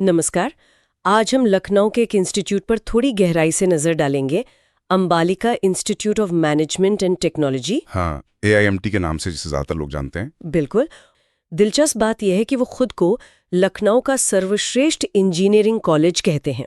नमस्कार। आज हम लखनऊ के एक इंस्टीट्यूट पर थोड़ी गहराई से नजर डालेंगे, Ambalika institute of management and technology. हाँ, AIMT के नाम से जिसे ज्यादातर लोग जानते हैं। बिल्कुल। दिलचस्प बात यह है कि वो खुद को लखनऊ का सर्वश्रेष्ठ इंजीनियरिंग कॉलेज कहते हैं।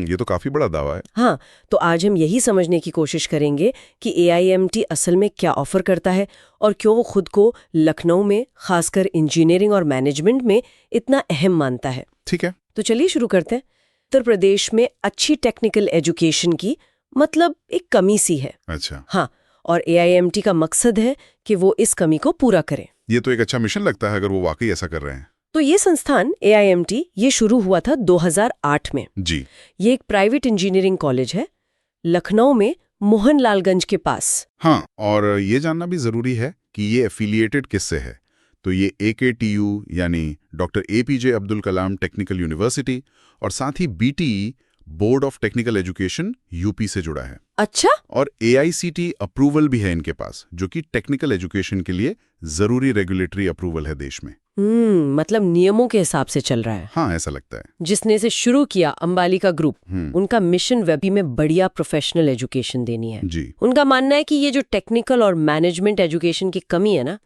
ये तो काफी बड़ा दावा है। हाँ, तो आज हम यही समझने की कोशिश करेंगे कि AIMT असल में क्या ऑफर करता है और क्यों वो खुद को लखनऊ में, खासकर इंजीनियरिंग और मैनेजमेंट में, इतना अहम मानता है। ठीक है। तो चलिए शुरू करते हैं। उत्तर प्रदेश में अच्छी टेक्निकल एजुकेशन की मतलब एक कमी सी है। अच्छा। हाँ, और AIMT का मकसद है कि वो इस कमी को पूरा करें। ये तो एक अच्छा मिशन लगता है अगर वो वाकई ऐसा कर रहे हैं। तो ये संस्थान AIMT ये शुरू हुआ था 2008 में। जी। ये एक प्राइवेट इंजीनियरिंग कॉलेज है लखनऊ में, मोहनलालगंज के पास। हाँ, और ये जानना भी जरूरी है कि ये एफिलिएटेड किससे है। तो ये AKTU यानी doctor APJ Abdul Kalam technical university और साथ ही BTE board of technical education UP से जुड़ा है। अच्छा। और AICT अप्रूवल भी है इनके पास, जो कि टेक्निकल एजुकेशन के लिए जरूरी रेगुलेटरी अप्रूवल है देश में। मतलब नियमों के हिसाब से चल रहा है। हाँ, ऐसा लगता है। जिसने इसे शुरू किया, अंबालिका ग्रुप, उनका मिशन वेबी में बढ़िया प्रोफेशनल एजुकेशन देनी है। जी। उनका मानना है कि ये जो टेक्निकल और मैनेजमेंट एजुकेशन की कमी है ना,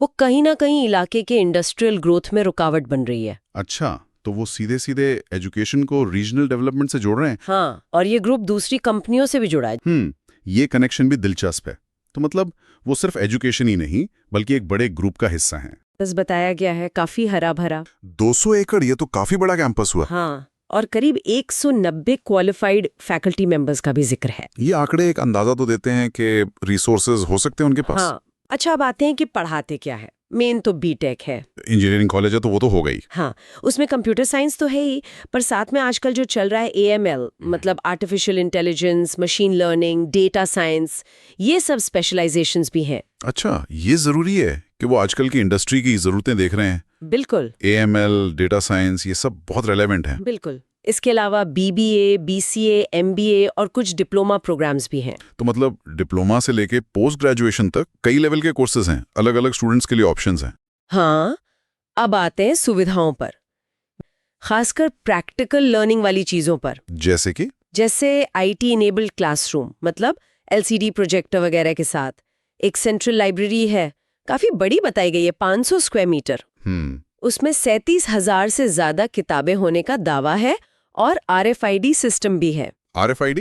वो कहीं ना कहीं इलाके के इंडस्ट्रियल ग्रोथ में रुकावट बन रही है। अच्छा, तो वो सीधे सीधे एजुकेशन को रीजनल डेवलपमेंट से जोड़ रहे हैं। हाँ, और ये ग्रुप दूसरी कंपनियों से भी जुड़ा है। ये कनेक्शन भी दिलचस्प है। तो मतलब वो सिर्फ एजुकेशन ही नहीं बल्कि एक बड़े ग्रुप का हिस्सा है। बस बताया गया है, काफी हरा भरा। 200 एकड़, ये तो काफी बड़ा कैंपस हुआ। हाँ, और करीब 190 क्वालिफाइड फैकल्टी मेंबर्स का भी जिक्र है। ये आंकड़े एक अंदाजा तो देते हैं कि रिसोर्सेज हो सकते हैं उनके पास। हाँ। अच्छा, अब आते हैं कि पढ़ाते क्या है। मेन तो BTech है। इंजीनियरिंग कॉलेज है तो वो तो हो गई। हाँ, उसमें कंप्यूटर साइंस तो है ही, पर साथ में आजकल जो चल रहा है AML, मतलब artificial intelligence, machine learning, data science, ये सब स्पेशलाइजेशंस भी हैं। अच्छा, ये जरूरी है कि वो आजकल की इंडस्ट्री की जरूरतें देख रहे हैं। बिल्कुल। AML, डेटा साइंस, ये सब बहुत रेलेवेंट है। बिल्कुल। इसके अलावा BBA, BCA, MBA और कुछ डिप्लोमा प्रोग्राम्स भी हैं। तो मतलब डिप्लोमा से लेके पोस्ट ग्रेजुएशन तक कई लेवल के कोर्सेज हैं, अलग अलग स्टूडेंट्स के लिए ऑप्शंस हैं। हाँ, अब आते हैं सुविधाओं पर, खासकर प्रैक्टिकल लर्निंग वाली चीजों पर। जैसे IT इनेबल्ड क्लासरूम, मतलब LCD प्रोजेक्टर वगैरह के साथ। एक सेंट्रल लाइब्रेरी है, काफी बड़ी बताई गई है, 500 स्क्वायर मीटर। उसमें 37,000 से ज्यादा किताबें होने का दावा है और RFID सिस्टम भी है। RFID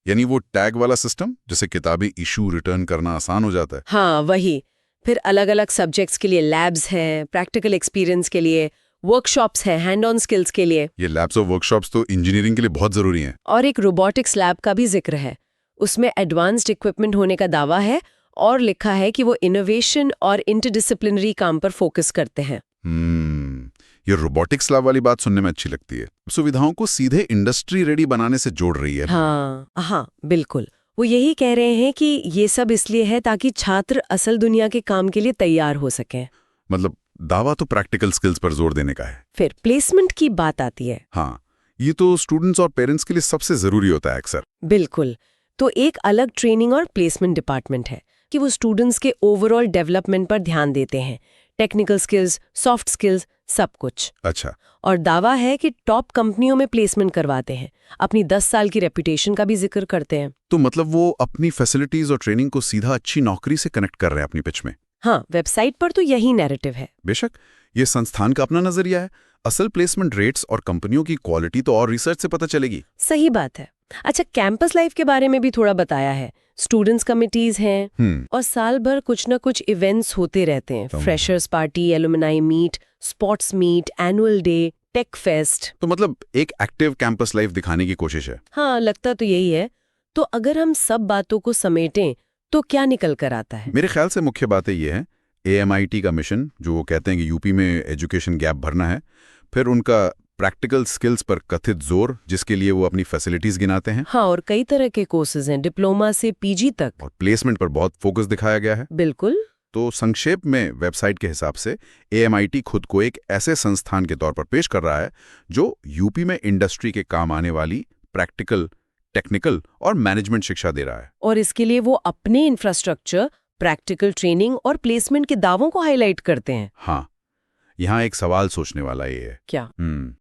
यानी वो टैग वाला सिस्टम जिससे किताबें इशू रिटर्न करना आसान हो जाता है। हाँ, वही। फिर अलग अलग सब्जेक्ट्स के लिए लैब्स हैं, प्रैक्टिकल एक्सपीरियंस के लिए वर्कशॉप्स हैं, हैंड ऑन स्किल्स के लिए। ये लैब्स और वर्कशॉप्स तो इंजीनियरिंग के लिए बहुत जरूरी हैं। और एक रोबोटिक्स लैब का भी जिक्र है, उसमें एडवांस्ड इक्विपमेंट होने का दावा है और लिखा है कि वो इनोवेशन और इंटरडिसिप्लिनरी काम पर फोकस करते हैं। ये रोबोटिक्स लैब वाली बात सुनने में अच्छी लगती है। सुविधाओं को सीधे इंडस्ट्री रेडी बनाने से जोड़ रही है। हाँ, बिल्कुल। वो यही कह रहे हैं कि ये सब इसलिए है ताकि छात्र असल दुनिया के काम के लिए तैयार हो सकें। मतलब दावा तो प्रैक्टिकल स्किल्स पर जोर देने का है। फिर प्लेसमेंट की बात आती है। हाँ, ये तो स्टूडेंट्स और पेरेंट्स के लिए सबसे जरूरी होता है अक्सर। बिल्कुल। तो एक अलग ट्रेनिंग और प्लेसमेंट डिपार्टमेंट है कि वो स्टूडेंट्स के ओवरऑल डेवलपमेंट पर ध्यान देते हैं, टेक्निकल स्किल्स, सॉफ्ट स्किल्स, सब कुछ। अच्छा। और दावा है कि टॉप कंपनियों में प्लेसमेंट करवाते हैं, अपनी 10 साल की रेपुटेशन का भी जिक्र करते हैं। तो मतलब वो अपनी फैसिलिटीज और ट्रेनिंग को सीधा अच्छी नौकरी से कनेक्ट कर रहे हैं अपनी पिच में। हाँ, वेबसाइट पर तो यही नैरेटिव है। बेशक, ये संस्थान का अपना नजरिया है। असल प्लेसमेंट रेट्स और कंपनियों की क्वालिटी तो और रिसर्च से पता चलेगी। सही बात है। अच्छा, कैंपस लाइफ के बारे में भी थोड़ा बताया है। स्टूडेंट्स कमिटीज हैं और साल भर कुछ न कुछ इवेंट्स होते रहते हैं। Freshers party, alumni meet, sports meet, annual day, tech fest. तो मतलब एक एक्टिव कैंपस लाइफ दिखाने की कोशिश है। हाँ, लगता तो यही है। तो अगर हम सब बातों को समेटें तो क्या निकल कर आता है? मेरे ख्याल से मुख्य बातें ये है, AMIT का मिशन जो वो कहते हैं कि UP में एजुकेशन गैप भरना है, फिर उनका प्रैक्टिकल स्किल्स पर कथित जोर जिसके लिए वो अपनी फैसिलिटीज गिनाते हैं। हाँ, और कई तरह के कोर्सेज हैं, डिप्लोमा से PG तक। और प्लेसमेंट पर बहुत फोकस दिखाया गया है। बिल्कुल। तो संक्षेप में वेबसाइट के हिसाब से AMIT खुद को एक ऐसे संस्थान के तौर पर पेश कर रहा है जो UP में इंडस्ट्री के काम आने वाली प्रैक्टिकल, टेक्निकल और मैनेजमेंट शिक्षा दे रहा है। और इसके लिए वो अपने इंफ्रास्ट्रक्चर, प्रैक्टिकल ट्रेनिंग और प्लेसमेंट के दावों को हाईलाइट करते हैं। हाँ, यहाँ एक सवाल सोचने वाला ये है। क्या?